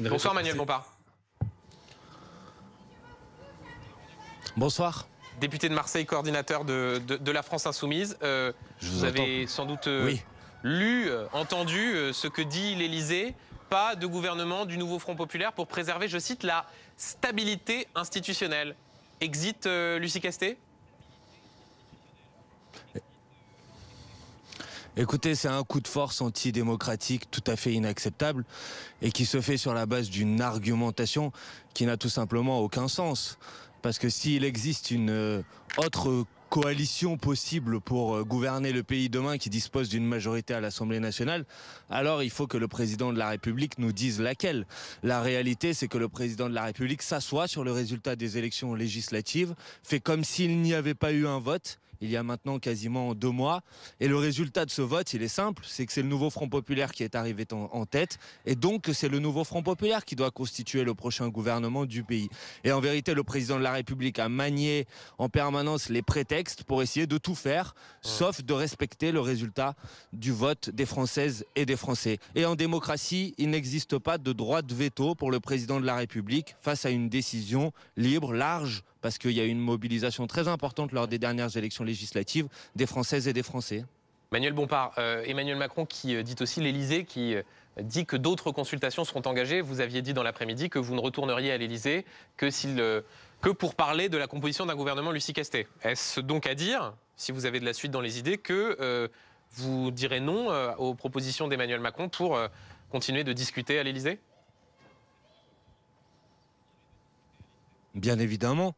Bonsoir Manuel Bompard. Bonsoir. Député de Marseille, coordinateur de la France Insoumise. Vous avez sans doute lu, entendu ce que dit l'Élysée. Pas de gouvernement du nouveau Front Populaire pour préserver, je cite, la stabilité institutionnelle. Exit Lucie Castet? Écoutez, c'est un coup de force antidémocratique tout à fait inacceptable et qui se fait sur la base d'une argumentation qui n'a tout simplement aucun sens. Parce que s'il existe une autre coalition possible pour gouverner le pays demain qui dispose d'une majorité à l'Assemblée nationale, alors il faut que le président de la République nous dise laquelle. La réalité, c'est que le président de la République s'assoit sur le résultat des élections législatives, fait comme s'il n'y avait pas eu un vote, il y a maintenant quasiment 2 mois. Et le résultat de ce vote, il est simple, c'est que c'est le nouveau Front Populaire qui est arrivé en tête, et donc c'est le nouveau Front Populaire qui doit constituer le prochain gouvernement du pays. Et en vérité, le président de la République a manié en permanence les prétextes pour essayer de tout faire, sauf de respecter le résultat du vote des Françaises et des Français. Et en démocratie, il n'existe pas de droit de veto pour le président de la République face à une décision libre, large, parce qu'il y a eu une mobilisation très importante lors des dernières élections législatives des Françaises et des Français. Manuel Bompard, Emmanuel Macron qui dit aussi, l'Élysée qui dit que d'autres consultations seront engagées. Vous aviez dit dans l'après-midi que vous ne retourneriez à l'Élysée que pour parler de la composition d'un gouvernement Lucie Castet. Est-ce donc à dire, si vous avez de la suite dans les idées, que vous direz non aux propositions d'Emmanuel Macron pour continuer de discuter à l'Élysée ? Bien évidemment,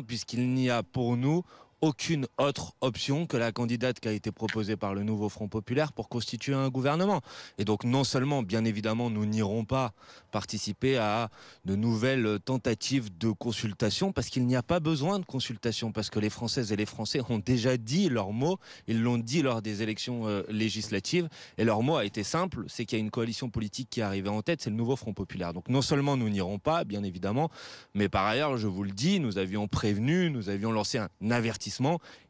puisqu'il n'y a pour nous aucune autre option que la candidate qui a été proposée par le nouveau Front Populaire pour constituer un gouvernement. Et donc non seulement, bien évidemment, nous n'irons pas participer à de nouvelles tentatives de consultation, parce qu'il n'y a pas besoin de consultation, parce que les Françaises et les Français ont déjà dit leur mot, ils l'ont dit lors des élections législatives, et leur mot a été simple, c'est qu'il y a une coalition politique qui est arrivée en tête, c'est le nouveau Front Populaire. Donc non seulement nous n'irons pas, bien évidemment, mais par ailleurs, je vous le dis, nous avions prévenu, nous avions lancé un avertissement.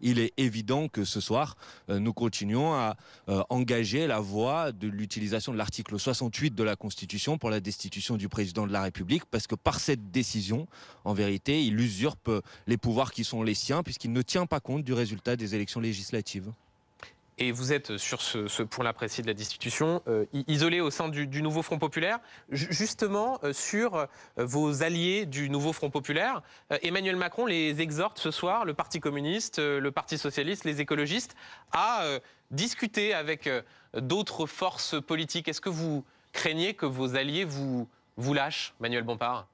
Il est évident que ce soir, nous continuons à engager la voie de l'utilisation de l'article 68 de la Constitution pour la destitution du président de la République, parce que par cette décision, en vérité, il usurpe les pouvoirs qui sont les siens, puisqu'il ne tient pas compte du résultat des élections législatives. Et vous êtes sur ce point-là précis de la destitution, isolé au sein du nouveau Front Populaire. Justement, sur vos alliés du nouveau Front Populaire, Emmanuel Macron les exhorte ce soir, le Parti communiste, le Parti socialiste, les écologistes, à discuter avec d'autres forces politiques. Est-ce que vous craignez que vos alliés vous lâchent, Manuel Bompard ?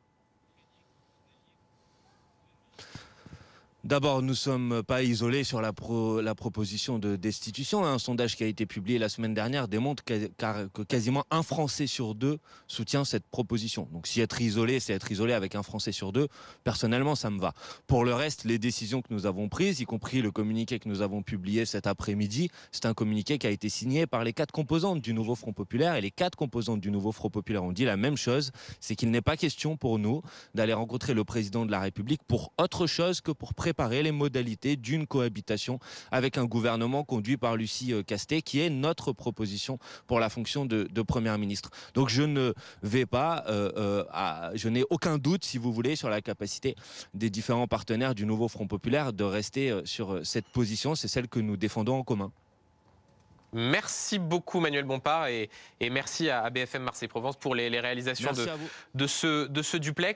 D'abord, nous ne sommes pas isolés sur la proposition de destitution. Un sondage qui a été publié la semaine dernière démontre que quasiment 1 Français sur 2 soutient cette proposition. Donc si être isolé, c'est être isolé avec 1 Français sur 2, personnellement, ça me va. Pour le reste, les décisions que nous avons prises, y compris le communiqué que nous avons publié cet après-midi, c'est un communiqué qui a été signé par les 4 composantes du nouveau Front Populaire. Et les 4 composantes du nouveau Front Populaire ont dit la même chose, c'est qu'il n'est pas question pour nous d'aller rencontrer le président de la République pour autre chose que pour préparer les modalités d'une cohabitation avec un gouvernement conduit par Lucie Castet, qui est notre proposition pour la fonction de Première ministre. Donc je ne vais pas, je n'ai aucun doute, si vous voulez, sur la capacité des différents partenaires du nouveau Front Populaire de rester sur cette position. C'est celle que nous défendons en commun. Merci beaucoup Manuel Bompard et merci à BFM Marseille-Provence pour les réalisations de ce duplex.